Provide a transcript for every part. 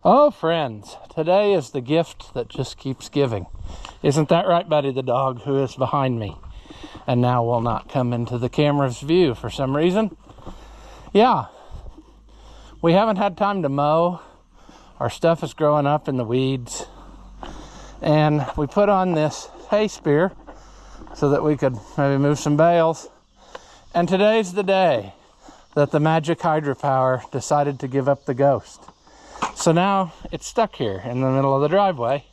Oh, friends, today is the gift that just keeps giving. Isn't that right, Buddy the dog, who is behind me and now will not come into the camera's view for some reason? Yeah, we haven't had time to mow. Our stuff is growing up in the weeds. And we put on this hay spear so that we could maybe move some bales. And today's the day that the magic hydropower decided to give up the ghost. So now it's stuck here in the middle of the driveway,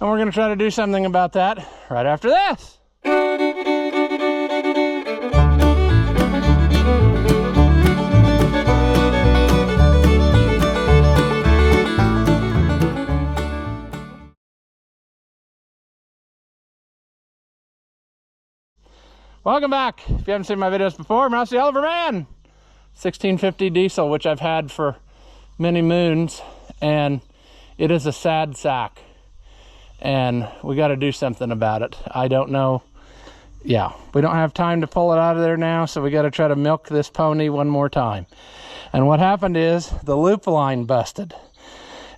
and we're going to try to do something about that right after this. Welcome back. If you haven't seen my videos before, I'm Rousey Oliver Man. 1650 diesel, which I've had for many moons, and it is a sad sack, and we got to do something about it. I don't know. Yeah, we don't have time to pull it out of there now, so we got to try to milk this pony one more time. And what happened is the loop line busted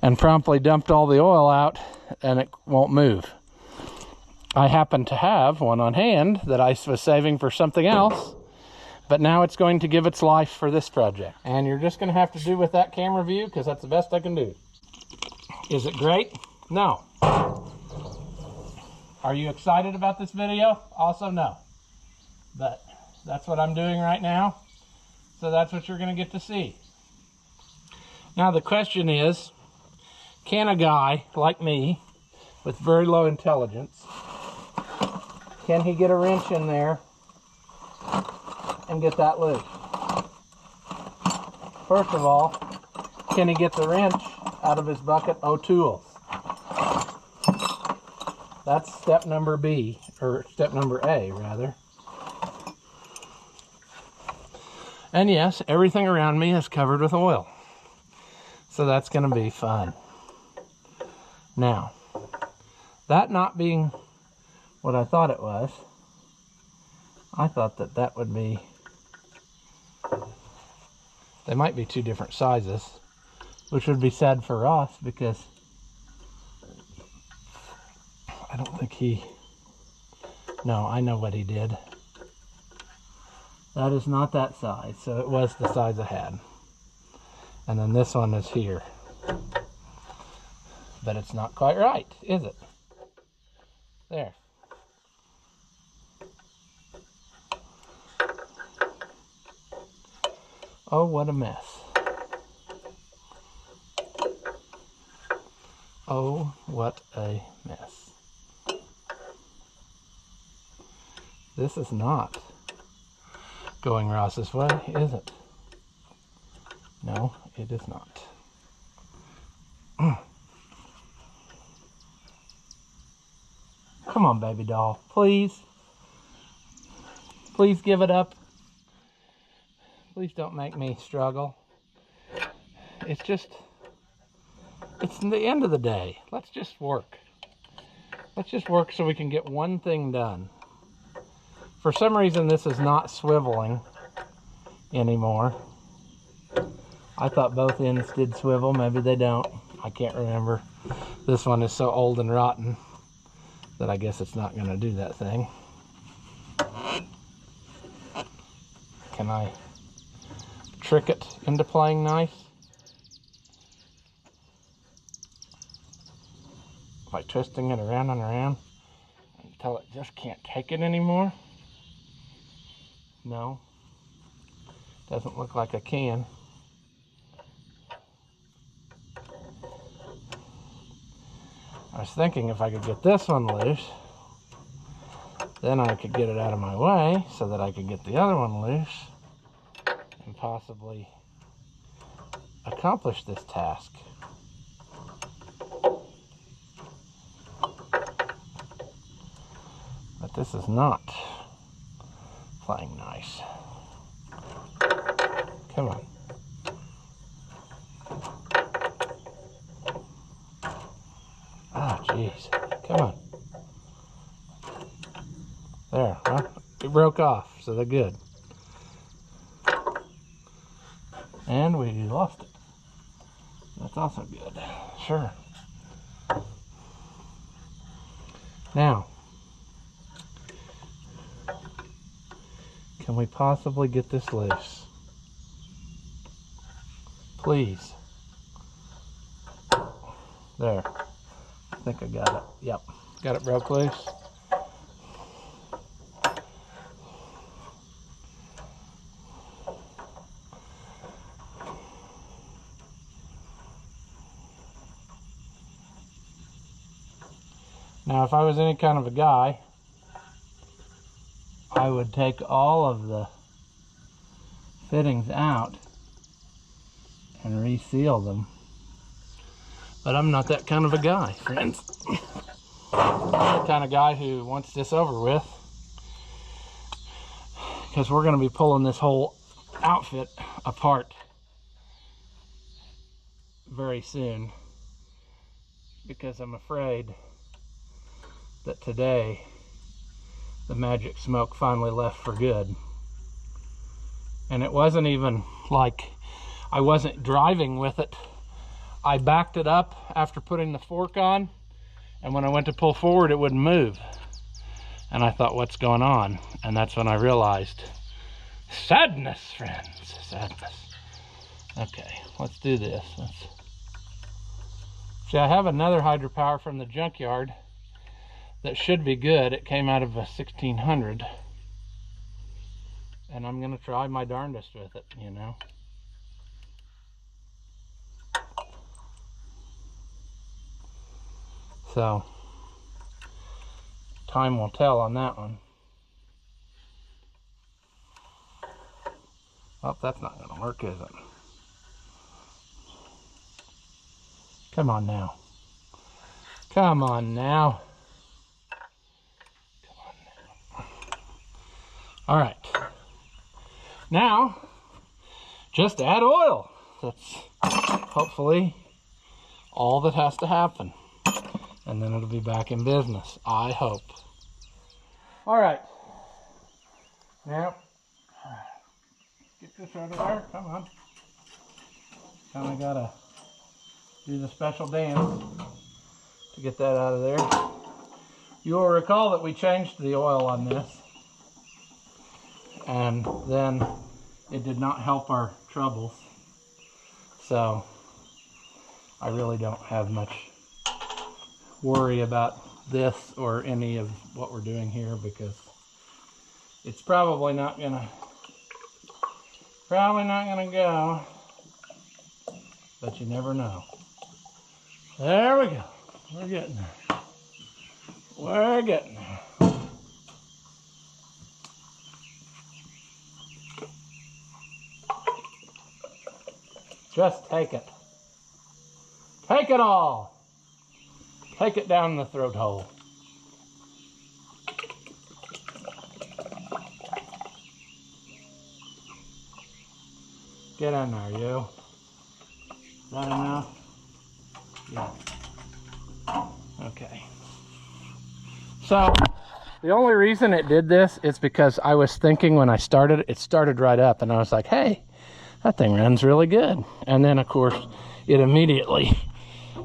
and promptly dumped all the oil out, and it won't move. I happen to have one on hand that I was saving for something else, but now it's going to give its life for this project. And you're just going to have to do with that camera view because that's the best I can do. Is it great? No. Are you excited about this video? Also no. But that's what I'm doing right now. So that's what you're going to get to see. Now the question is, can a guy like me with very low intelligence, can he get a wrench in there and get that loose? First of all, can he get the wrench out of his bucket of tools? That's step number B, or step number A, rather. And yes, everything around me is covered with oil. So that's going to be fun. Now, that not being what I thought it was, I thought that that would be, they might be two different sizes, which would be sad for Ross because I don't think no, I know what he did. That is not that size, so it was the size I had. And then this one is here. But it's not quite right, is it? There. Oh, what a mess. Oh, what a mess. This is not going Ross's way, is it? No, it is not. Come on, baby doll, please. Please give it up. Please don't make me struggle. It's the end of the day. Let's just work. Let's just work so we can get one thing done. For some reason, this is not swiveling anymore. I thought both ends did swivel. Maybe they don't. I can't remember. This one is so old and rotten that I guess it's not going to do that thing. Can I trick it into playing nice? By twisting it around and around until it just can't take it anymore? No, doesn't look like I can. I was thinking if I could get this one loose, then I could get it out of my way so that I could get the other one loose and possibly accomplish this task. But this is not playing nice. Come on. Ah, jeez. Come on. There, well, it broke off, so they're good. And we lost it. That's also good. Sure. Now, can we possibly get this loose? Please. There. I think I got it. Yep. Got it broke loose. Now, if I was any kind of a guy, I would take all of the fittings out and reseal them. But I'm not that kind of a guy, friends. I'm the kind of guy who wants this over with, because we're going to be pulling this whole outfit apart very soon, because I'm afraid that today the magic smoke finally left for good. And it wasn't even like I wasn't driving with it. I backed it up after putting the fork on, and when I went to pull forward, it wouldn't move. And I thought, what's going on? And that's when I realized, sadness, friends, sadness. Okay, let's do this. See, I have another hydropower from the junkyard that should be good. It came out of a 1600, and I'm gonna try my darndest with it, you know. So, time will tell on that one. Oh, that's not gonna work, is it? Come on now. Come on now. Come on now. All right. Now, just add oil. That's hopefully all that has to happen. And then it'll be back in business, I hope. All right. Now, get this out of there. Come on. Kind of gotta do the special dance to get that out of there. You will recall that we changed the oil on this, and then it did not help our troubles. So I really don't have much worry about this or any of what we're doing here, because it's probably not gonna go, but you never know. There we go. We're getting there. We're getting there. Just take it. Take it all. Take it down the throat hole. Get in there, you. Is that enough? Yeah. Okay. So, the only reason it did this is because I was thinking when I started, it started right up, and I was like, hey, that thing runs really good. And then, of course, it immediately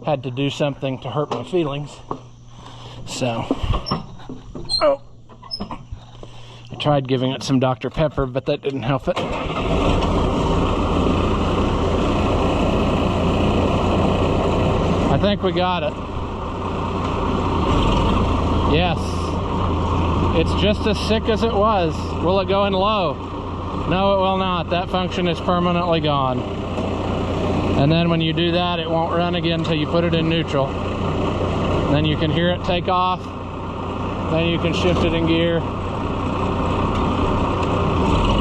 had to do something to hurt my feelings. So, oh, I tried giving it some Dr. Pepper, but that didn't help it. I think we got it. Yes. It's just as sick as it was. Will it go in low? No, it will not. That function is permanently gone. And then when you do that, it won't run again until you put it in neutral. Then you can hear it take off. Then you can shift it in gear.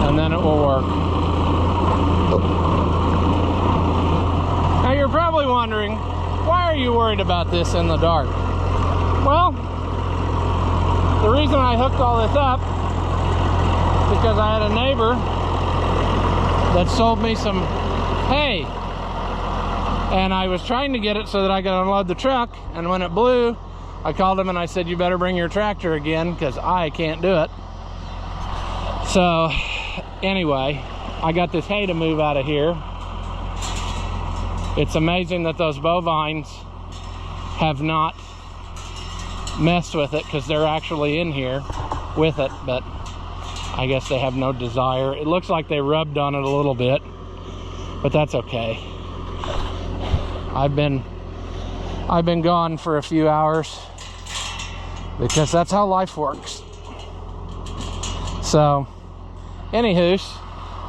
And then it will work. Now you're probably wondering, why are you worried about this in the dark? Well, the reason I hooked all this up is because I had a neighbor that sold me some hay, and I was trying to get it so that I could unload the truck, and when it blew, I called him and I said, you better bring your tractor again because I can't do it. So anyway, I got this hay to move out of here, It's amazing that those bovines have not messed with it, because they're actually in here with it, but I guess they have no desire. It looks like they rubbed on it a little bit, but that's okay. I've been gone for a few hours because that's how life works. So anywho,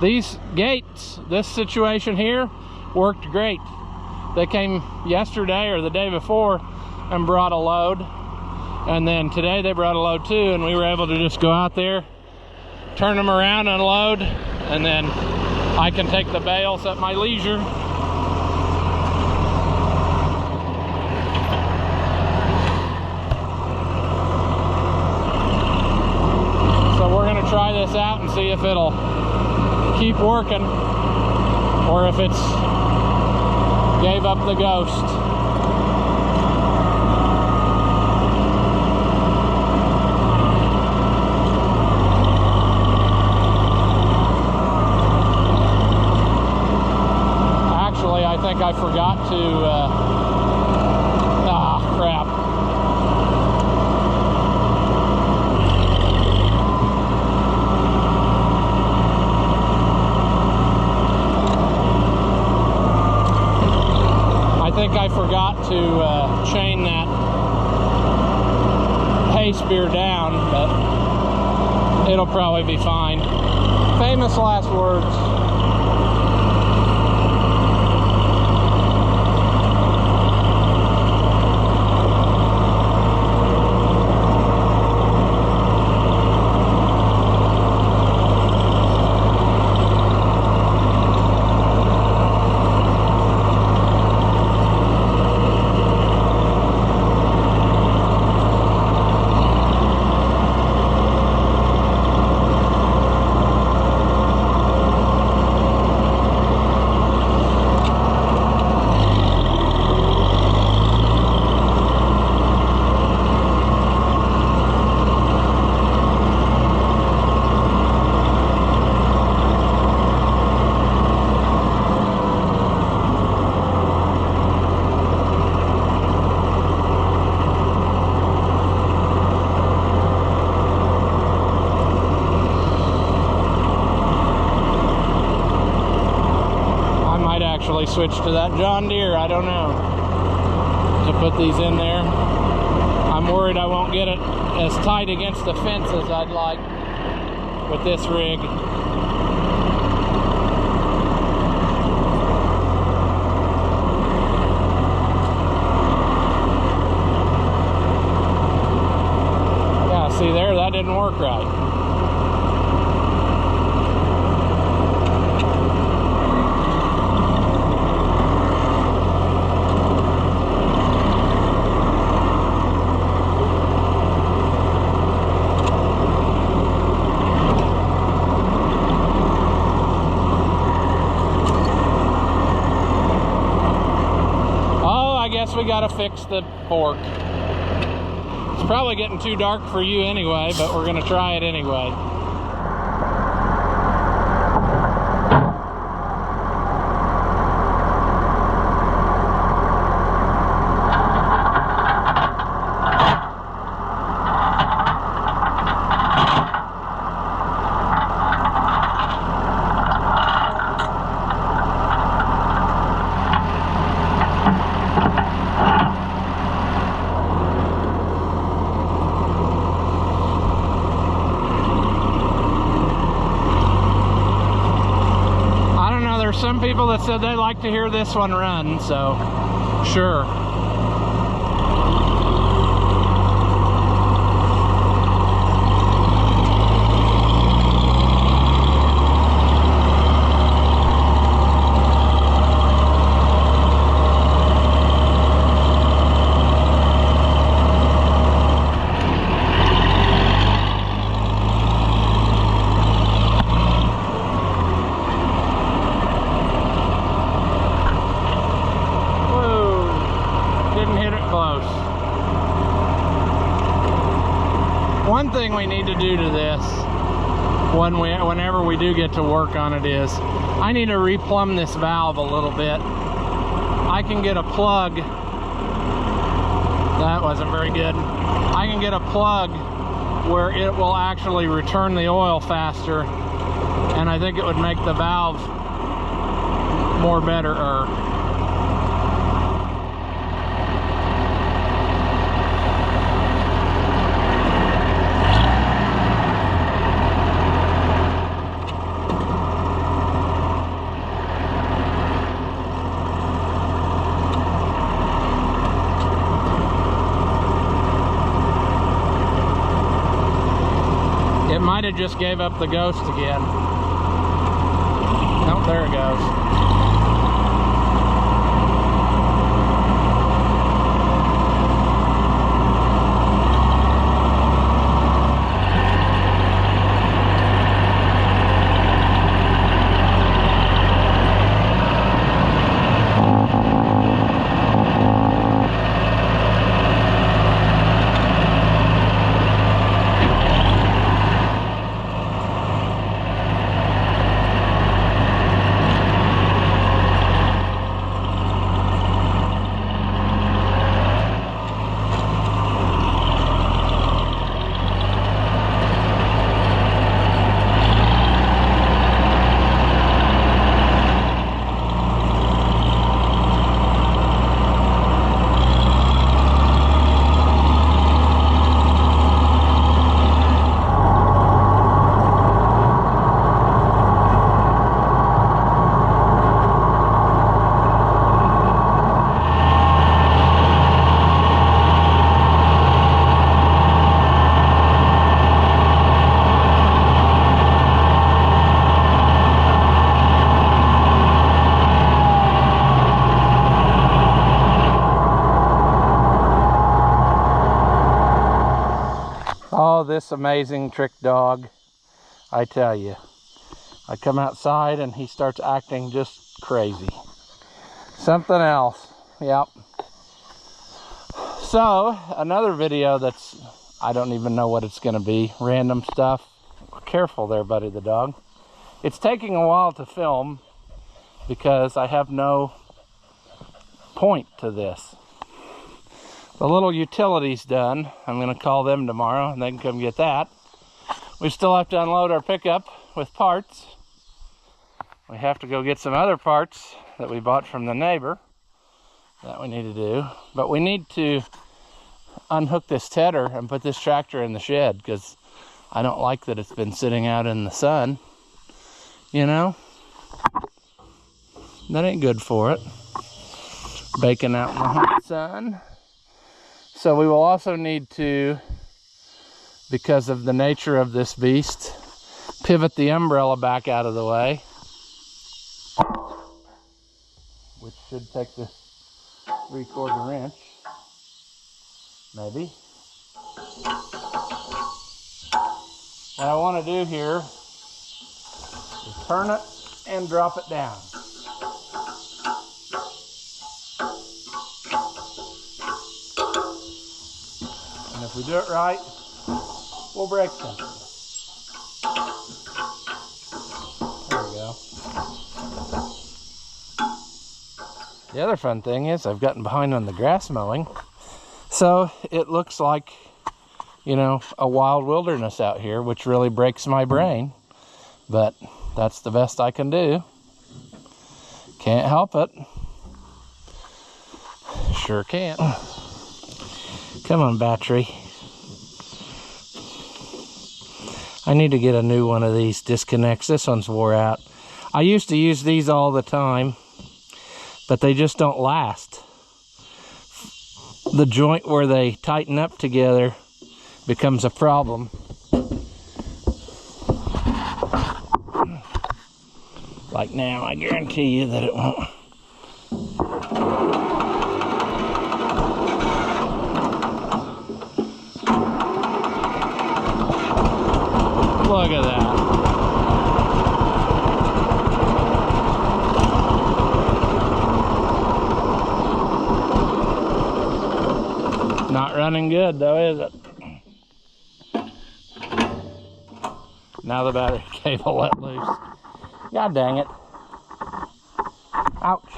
these gates, this situation here worked great. They came yesterday or the day before and brought a load, and then today they brought a load too, and we were able to just go out there, turn them around, unload, and then I can take the bales at my leisure. So we're gonna try this out and see if it'll keep working or if it's gave up the ghost. I think I forgot to, crap. I think I forgot to chain that hay spear down, but it'll probably be fine. Famous last words. Switch to that John Deere, I don't know, to put these in there. I'm worried I won't get it as tight against the fence as I'd like with this rig. Yeah, see there, that didn't work right. We gotta fix the fork. It's probably getting too dark for you anyway, but we're gonna try it anyway. Some people that said they like to hear this one run, so sure. One thing we need to do to this whenever we do get to work on it is I need to replumb this valve a little bit I can get a plug. That wasn't very good. I can get a plug where it will actually return the oil faster, and I think it would make the valve more better. It might have just gave up the ghost again. Oh, there it goes. Oh, this amazing trick dog, I tell you. I come outside and he starts acting just crazy. Something else, yep. So, another video that's, I don't even know what it's gonna be, random stuff. Careful there, buddy the dog. It's taking a while to film because I have no point to this. The little utility's done. I'm gonna call them tomorrow and they can come get that. We still have to unload our pickup with parts. We have to go get some other parts that we bought from the neighbor that we need to do. But we need to unhook this tedder and put this tractor in the shed because I don't like that it's been sitting out in the sun. You know? That ain't good for it. Baking out in the hot sun. So we will also need to, because of the nature of this beast, pivot the umbrella back out of the way, which should take this 3/4 inch, maybe. What I want to do here is turn it and drop it down. And if we do it right, we'll break something. There we go. The other fun thing is I've gotten behind on the grass mowing. So it looks like, you know, a wild wilderness out here, which really breaks my brain. But that's the best I can do. Can't help it. Sure can't. Come on, battery. I need to get a new one of these disconnects. This one's wore out. I used to use these all the time, but they just don't last. The joint where they tighten up together becomes a problem. Like now, I guarantee you that it won't. Look at that. Not running good though, is it? Now the battery cable let loose. God dang it. Ouch.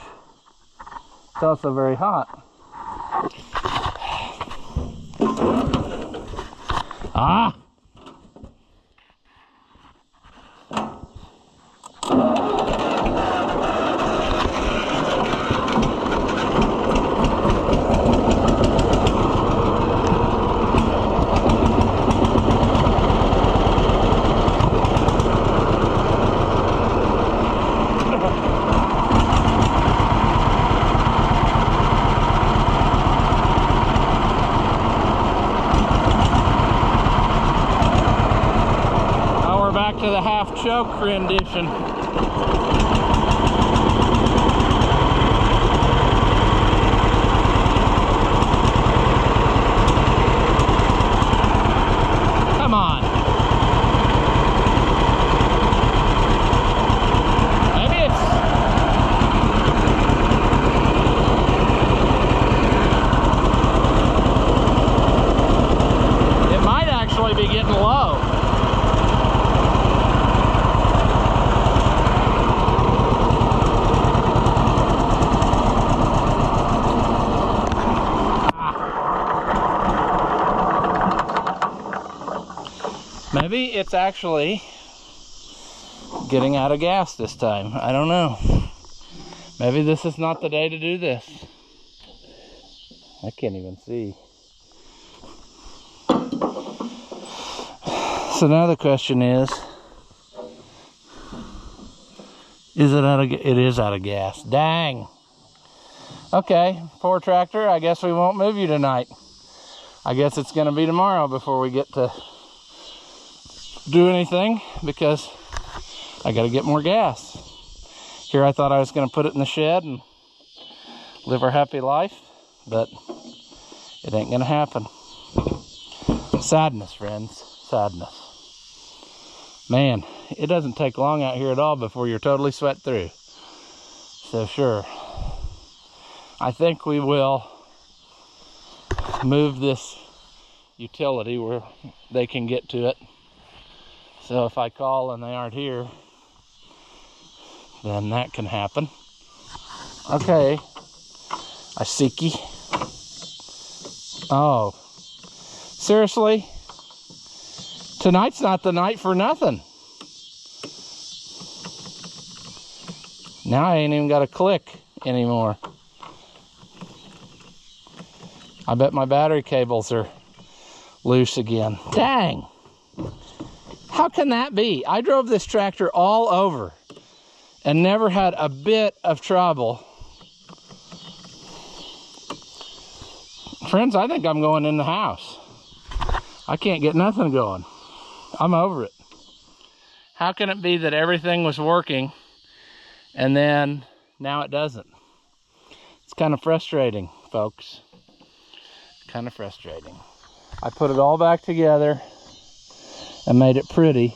It's also very hot. Ah! To the half choke rendition. Come on. Maybe it might actually be getting low. Maybe it's actually getting out of gas this time. I don't know. Maybe this is not the day to do this. I can't even see. So now the question is it out of gas? It is out of gas. Dang. Okay, poor tractor. I guess we won't move you tonight. I guess it's going to be tomorrow before we get to do anything, because I got to get more gas. Here I thought I was going to put it in the shed and live our happy life, but it ain't going to happen. Sadness, friends. Sadness. Man, it doesn't take long out here at all before you're totally sweat through. So sure, I think we will move this utility where they can get to it. So if I call and they aren't here, then that can happen. Okay, I seeky. Oh, seriously? Tonight's not the night for nothing. Now I ain't even got a click anymore. I bet my battery cables are loose again. Dang! How can that be? I drove this tractor all over and never had a bit of trouble. Friends, I think I'm going in the house. I can't get nothing going. I'm over it. How can it be that everything was working and then now it doesn't? It's kind of frustrating, folks. Kind of frustrating. I put it all back together and made it pretty,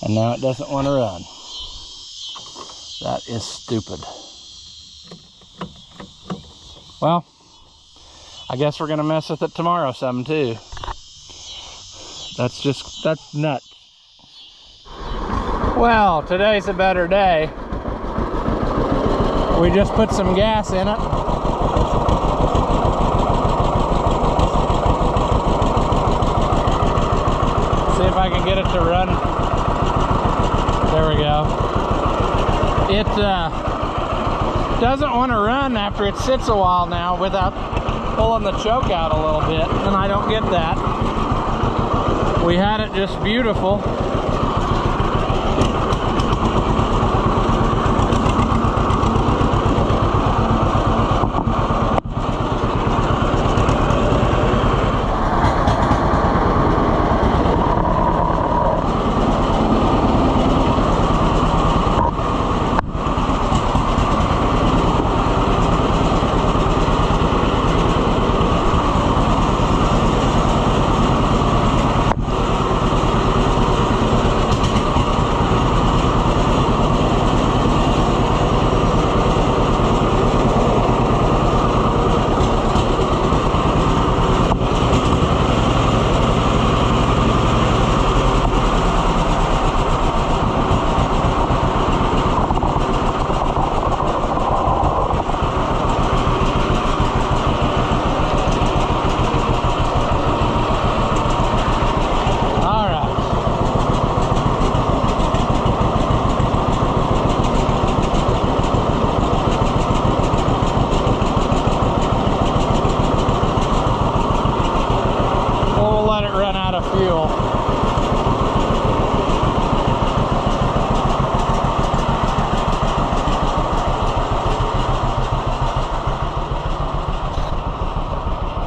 and now it doesn't want to run. That is stupid. Well, I guess we're gonna mess with it tomorrow some too. That's nuts. Well, today's a better day. We just put some gas in it. See if I can get it to run. There we go. It doesn't want to run after it sits a while now without pulling the choke out a little bit, and I don't get that. We had it just beautiful.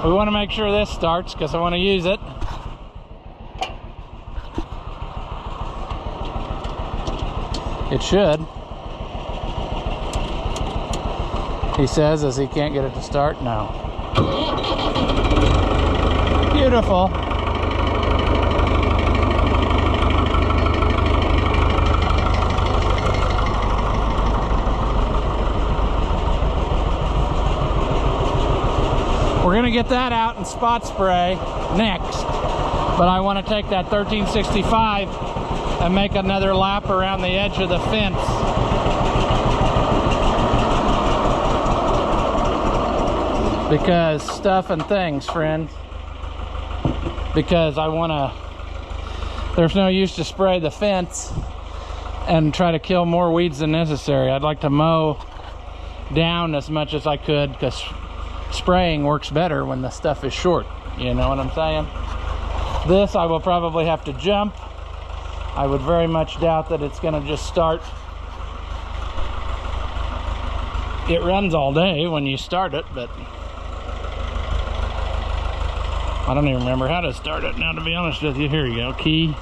We want to make sure this starts because I want to use it. It should. He says as he can't get it to start now. Beautiful. We're gonna get that out and spot spray next, but I want to take that 1365 and make another lap around the edge of the fence. Because stuff and things, friends. Because I want to, there's no use to spray the fence and try to kill more weeds than necessary. I'd like to mow down as much as I could, because spraying works better when the stuff is short. You know what I'm saying? This I will probably have to jump. I would very much doubt that it's going to just start. It runs all day when you start it, but I don't even remember how to start it now, to be honest with you. Here you go, key.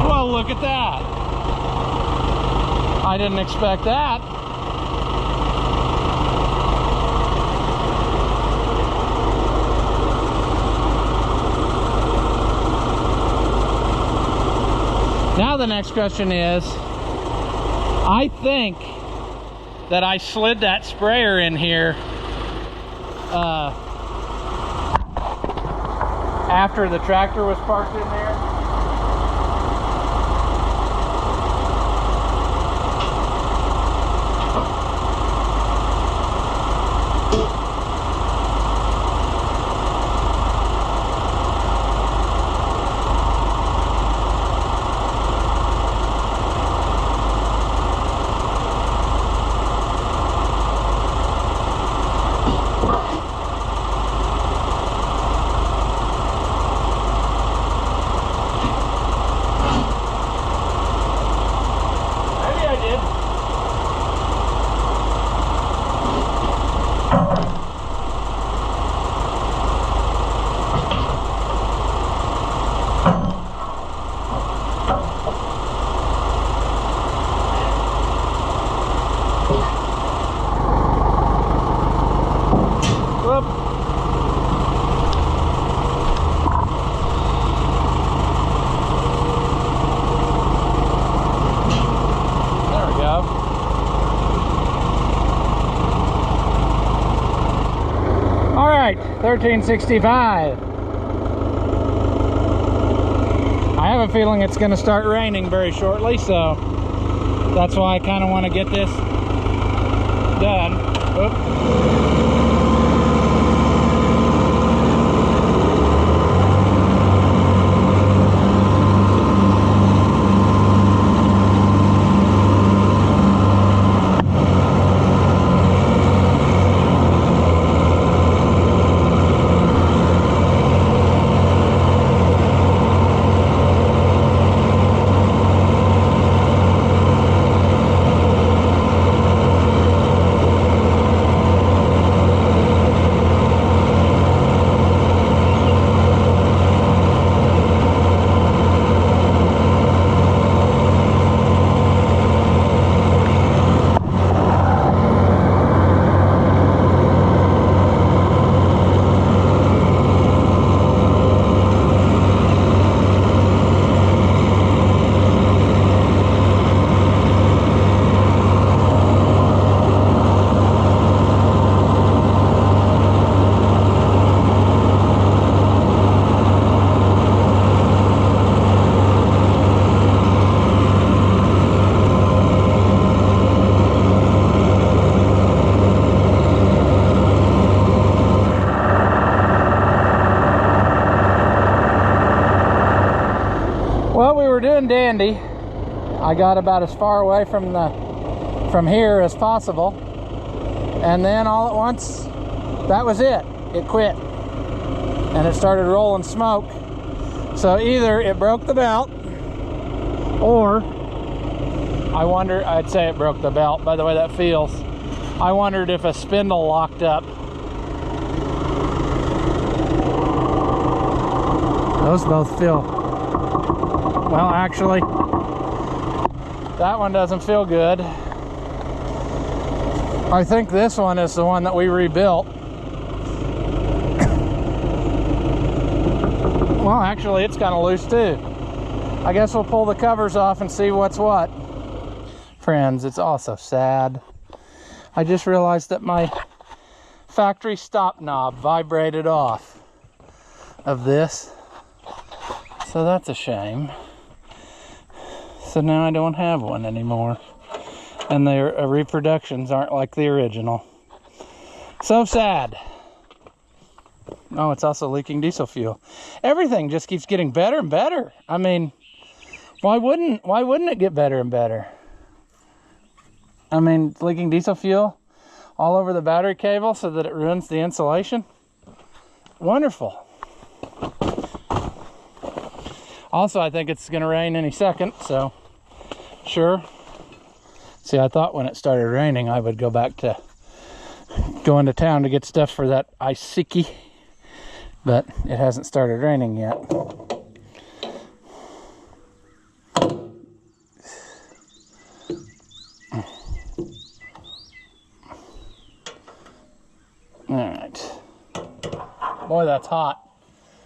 Well, look at that. I didn't expect that. Now the next question is, I think that I slid that sprayer in here after the tractor was parked in there. All right, 1365. I have a feeling it's going to start raining very shortly, so that's why I kind of want to get this done. Oop. Well, we were doing dandy. I got about as far away from here as possible, and then all at once, that was it. It quit, and it started rolling smoke. So either it broke the belt, or I'd say it broke the belt by the way that feels. I wondered if a spindle locked up. Those both feel, well, actually, that one doesn't feel good. I think this one is the one that we rebuilt. Well, actually, it's kind of loose too. I guess we'll pull the covers off and see what's what. Friends, it's also sad. I just realized that my factory stop knob vibrated off of this. So that's a shame. So now I don't have one anymore. And their reproductions aren't like the original. So sad. Oh, it's also leaking diesel fuel. Everything just keeps getting better and better. I mean, why wouldn't it get better and better? I mean, leaking diesel fuel all over the battery cable so that it ruins the insulation. Wonderful. Also, I think it's going to rain any second, so sure. See, I thought when it started raining, I would go back to going to town to get stuff for that iciki, but it hasn't started raining yet. All right. Boy, that's hot.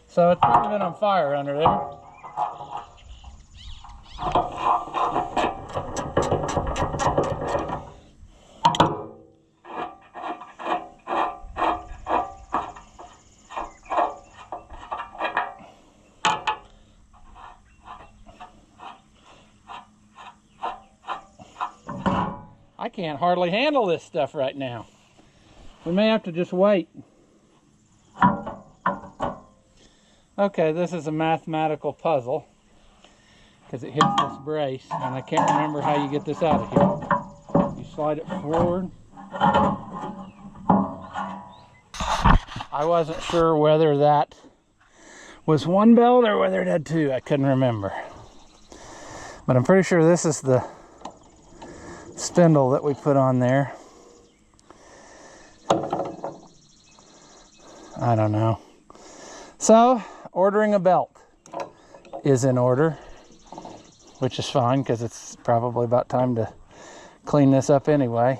So it's probably been on fire under there. I can't hardly handle this stuff right now. We may have to just wait. Okay, this is a mathematical puzzle because it hits this brace, and I can't remember how you get this out of here. You slide it forward. I wasn't sure whether that was one belt or whether it had two. I couldn't remember. But I'm pretty sure this is the spindle that we put on there. I don't know. So, ordering a belt is in order, which is fine because it's probably about time to clean this up anyway.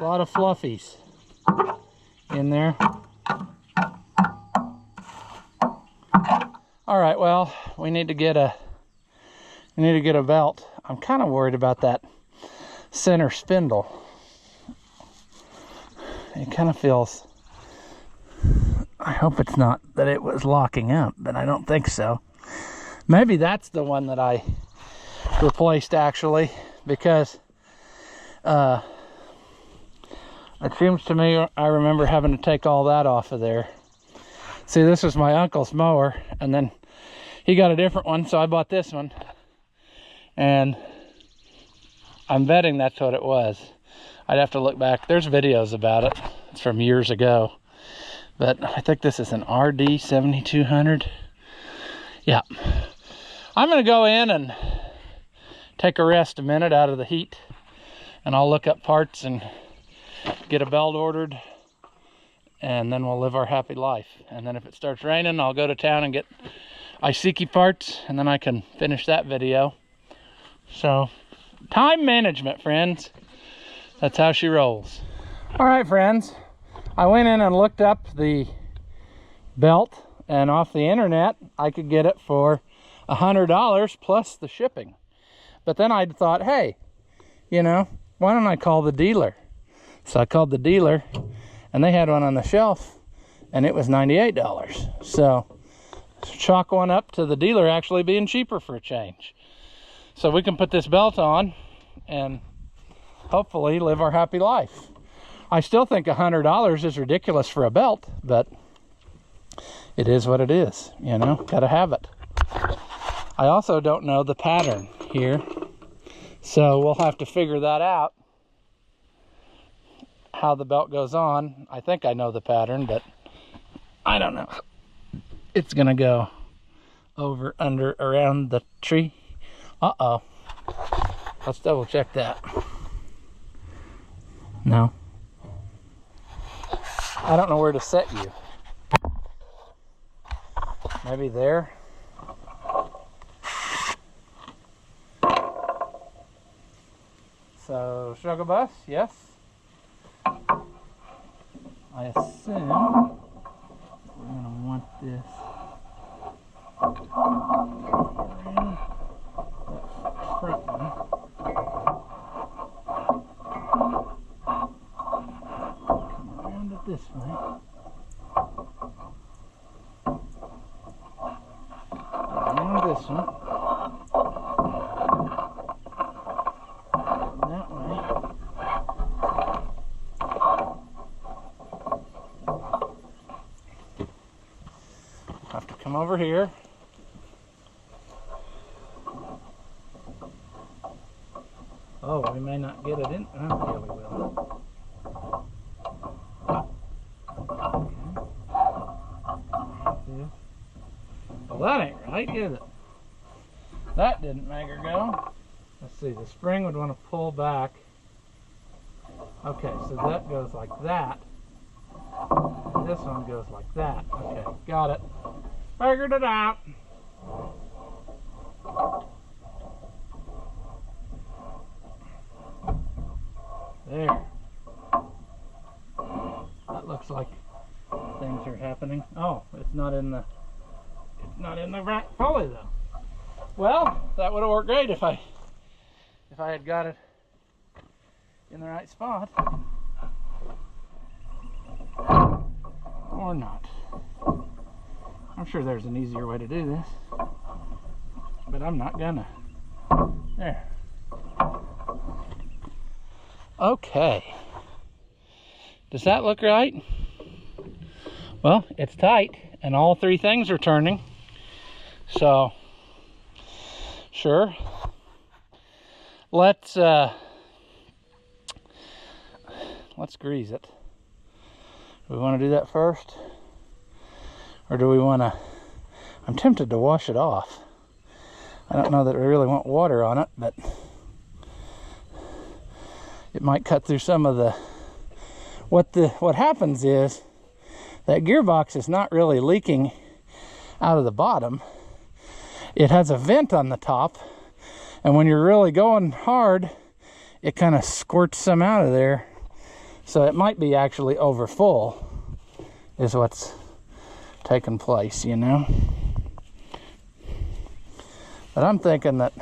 A lot of fluffies in there. All right, well, we need to get a belt. I'm kind of worried about that center spindle. It kind of feels, I hope it's not that it was locking up, but I don't think so. Maybe that's the one that I replaced actually, because it seems to me I remember having to take all that off of there. See, this was my uncle's mower, and then he got a different one, so I bought this one. And I'm betting that's what it was. I'd have to look back. There's videos about it. It's from years ago. But I think this is an RD 7200. Yeah. I'm going to go in and take a rest a minute out of the heat. And I'll look up parts and get a belt ordered, and then we'll live our happy life. And then if it starts raining, I'll go to town and get Isiki parts, and then I can finish that video. So, time management, friends. That's how she rolls. All right, friends. I went in and looked up the belt, and off the internet, I could get it for $100 plus the shipping. But then I thought, hey, you know, why don't I call the dealer? So I called the dealer, and they had one on the shelf, and it was $98. So chalk one up to the dealer actually being cheaper for a change. So we can put this belt on and hopefully live our happy life. I still think $100 is ridiculous for a belt, but it is what it is, you know, gotta have it. I also don't know the pattern here, so we'll have to figure that out, how the belt goes on. I think I know the pattern, but I don't know. It's gonna go over, under, around the tree. Uh-oh. Let's double check that. No. I don't know where to set you. Maybe there. So, struggle bus, yes. I assume we're going to want this around that front one. Come around it this way. Around this one. That way. Have to come over here. Oh, we may not get it in. Oh, yeah, we will. Okay. Well, that ain't right, is it? That didn't make her go. Let's see, the spring would want to pull back. Okay, so that goes like that. This one goes like that. Okay, got it. Figured it out. There. That looks like things are happening. Oh, it's not in the right pulley though. Well, that would have worked great if I had got it in the right spot. Or not. I'm sure there's an easier way to do this, but I'm not gonna. There. Okay. Does that look right? Well, it's tight and all three things are turning. So, sure. Let's grease it. Do we want to do that first? Or do we want to... I'm tempted to wash it off. I don't know that we really want water on it, but it might cut through some of the... What happens is that gearbox is not really leaking out of the bottom. It has a vent on the top, and when you're really going hard, it kind of squirts some out of there. So it might be actually over full is what's taking place, you know. But I'm thinking that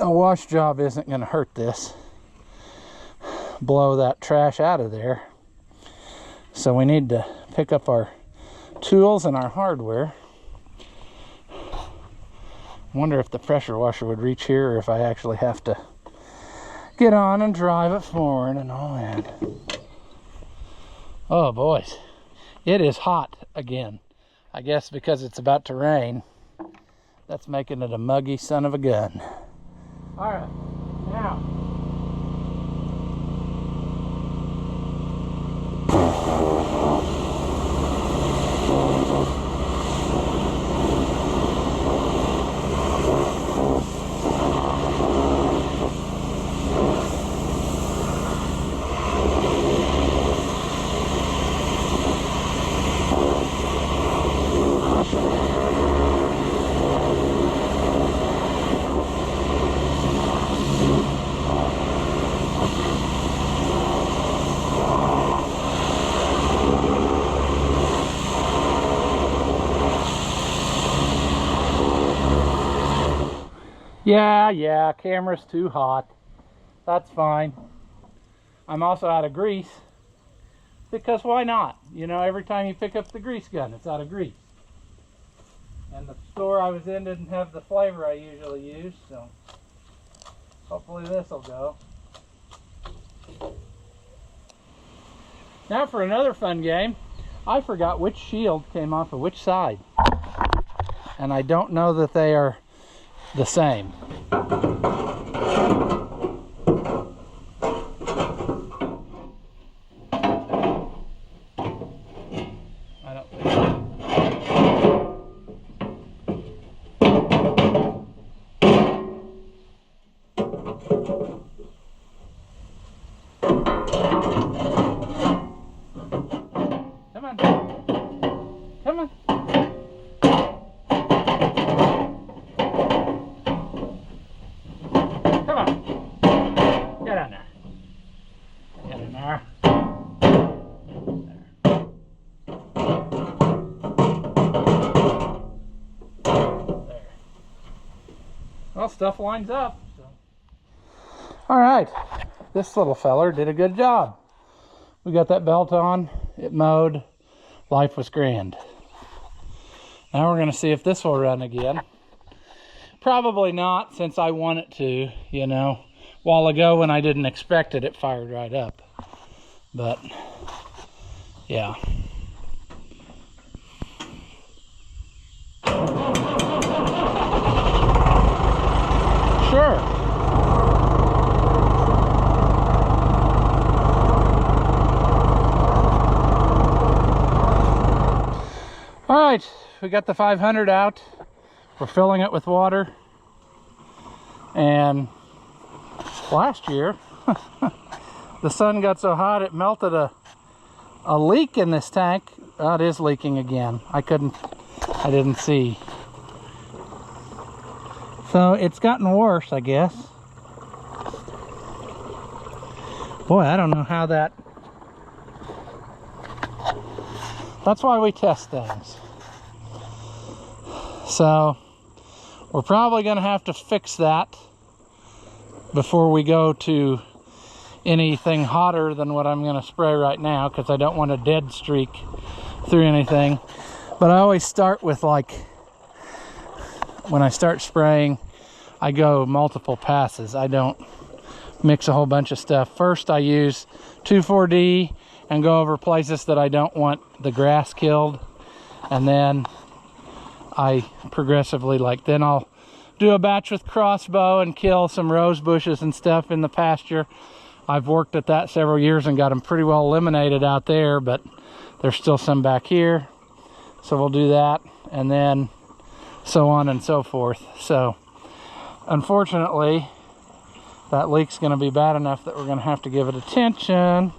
a wash job isn't going to hurt this. Blow that trash out of there. So we need to pick up our tools and our hardware. Wonder if the pressure washer would reach here, or if I actually have to get on and drive it forward and all that. Oh boys, it is hot again. I guess because it's about to rain, that's making it a muggy son of a gun. All right, now. Yeah, camera's too hot. That's fine. I'm also out of grease. because why not? You know, every time you pick up the grease gun, it's out of grease. And the store I was in didn't have the flavor I usually use, so hopefully this will go. Now for another fun game. I forgot which shield came off of which side. And I don't know that they are the same. I don't think so. Come on. Come on. Come on. Get on there. Get in there. There. Well, stuff lines up. So. All right. This little feller did a good job. We got that belt on. It mowed. Life was grand. Now we're going to see if this will run again. Probably not, since I want it to, you know. A while ago when I didn't expect it, it fired right up. But, yeah. Sure. All right, we got the 500 out. We're filling it with water. And last year, the sun got so hot it melted a leak in this tank. Oh, it is leaking again. I didn't see. So it's gotten worse, I guess. Boy, I don't know how that... That's why we test things. So we're probably going to have to fix that before we go to anything hotter than what I'm going to spray right now, because I don't want a dead streak through anything. But I always start with, like, when I start spraying, I go multiple passes. I don't mix a whole bunch of stuff. First I use 2,4-D and go over places that I don't want the grass killed, and then I progressively, like, then I'll do a batch with crossbow and kill some rose bushes and stuff in the pasture. I've worked at that several years and got them pretty well eliminated out there, but there's still some back here, so we'll do that, and then so on and so forth. So unfortunately that leak's going to be bad enough that we're going to have to give it attention.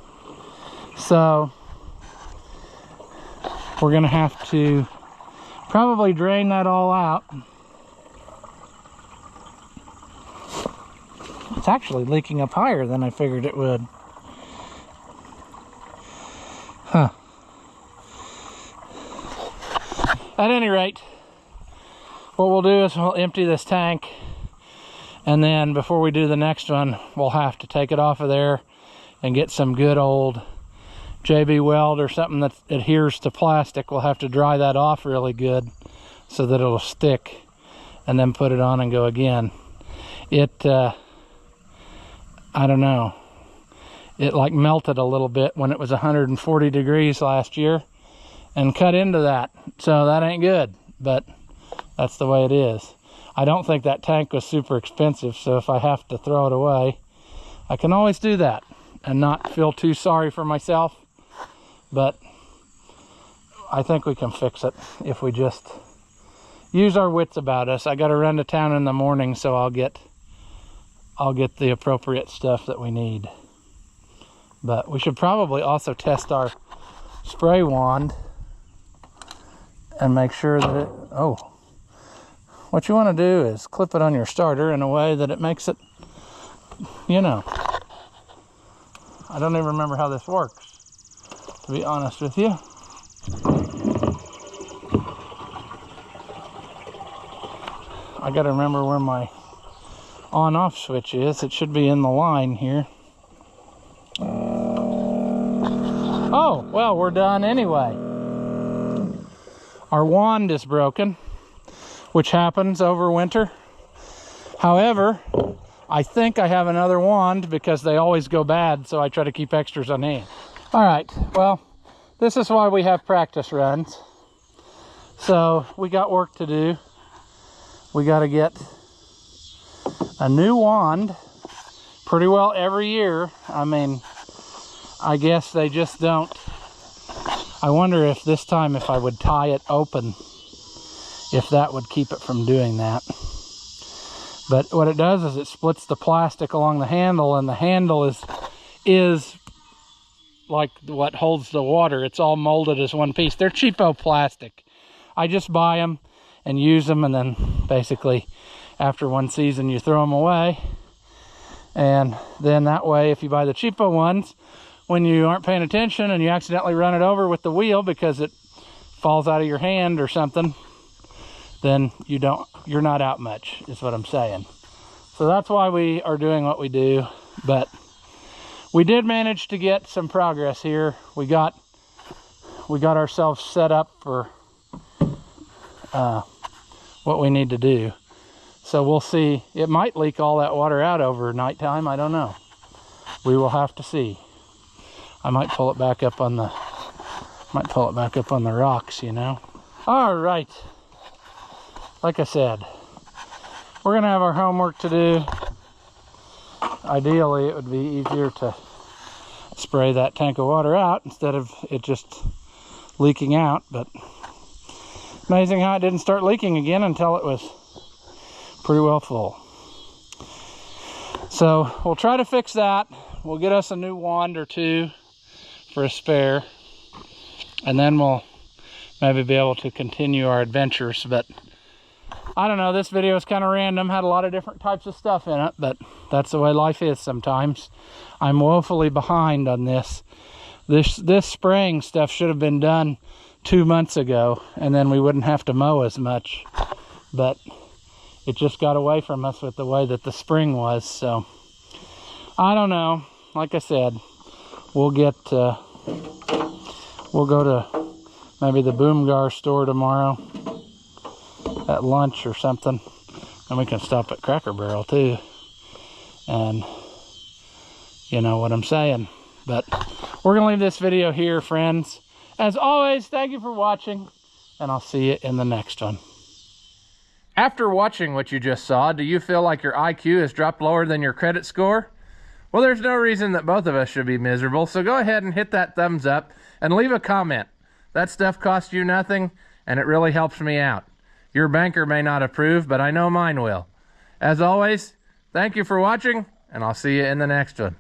So we're going to have to probably drain that all out. It's actually leaking up higher than I figured it would. Huh. At any rate, what we'll do is we'll empty this tank, and then before we do the next one, we'll have to take it off of there and get some good old JB Weld or something that adheres to plastic. We'll have to dry that off really good so that it'll stick, and then put it on and go again. I don't know, it like melted a little bit when it was 140 degrees last year and cut into that, so that ain't good, but that's the way it is. I don't think that tank was super expensive, so if I have to throw it away, I can always do that and not feel too sorry for myself. But I think we can fix it if we just use our wits about us. I got to run to town in the morning, so I'll get the appropriate stuff that we need. But we should probably also test our spray wand and make sure that it, oh, what you want to do is clip it on your starter in a way that it makes it, you know, I don't even remember how this works, to be honest with you. I got to remember where my on-off switch is. It should be in the line here. Oh, well, we're done anyway. Our wand is broken, which happens over winter. However, I think I have another wand because they always go bad, so I try to keep extras on hand. All right, well, this is why we have practice runs. So we got work to do. We got to get a new wand pretty well every year. I mean, I guess they just don't. I wonder if this time if I would tie it open, if that would keep it from doing that. But what it does is it splits the plastic along the handle, and the handle is like what holds the water. It's all molded as one piece. They're cheapo plastic. I just buy them and use them, and then basically after one season you throw them away. And then that way, if you buy the cheapo ones, when you aren't paying attention and you accidentally run it over with the wheel because it falls out of your hand or something, then you're not out much, is what I'm saying. So that's why we are doing what we do. But we did manage to get some progress here. We got ourselves set up for what we need to do. So we'll see. It might leak all that water out over nighttime. I don't know. We will have to see. I might pull it back up on the rocks, you know. All right. Like I said, we're gonna have our homework to do. Ideally, it would be easier to spray that tank of water out instead of it just leaking out, but amazing how it didn't start leaking again until it was pretty well full. So we'll try to fix that. We'll get us a new wand or two for a spare, and then we'll maybe be able to continue our adventures. But I don't know, this video is kind of random, had a lot of different types of stuff in it, but that's the way life is sometimes. I'm woefully behind on this. This spraying stuff should have been done 2 months ago, and then we wouldn't have to mow as much. But it just got away from us with the way that the spring was. So I don't know. Like I said, we'll go to maybe the Boomgar store tomorrow at lunch or something, and we can stop at Cracker Barrel too, and you know what I'm saying. But we're gonna leave this video here, friends. As always, thank you for watching, and I'll see you in the next one. After watching what you just saw, do you feel like your IQ has dropped lower than your credit score? Well, there's no reason that both of us should be miserable, so go ahead and hit that thumbs up and leave a comment. That stuff costs you nothing, and it really helps me out. Your banker may not approve, but I know mine will. As always, thank you for watching, and I'll see you in the next one.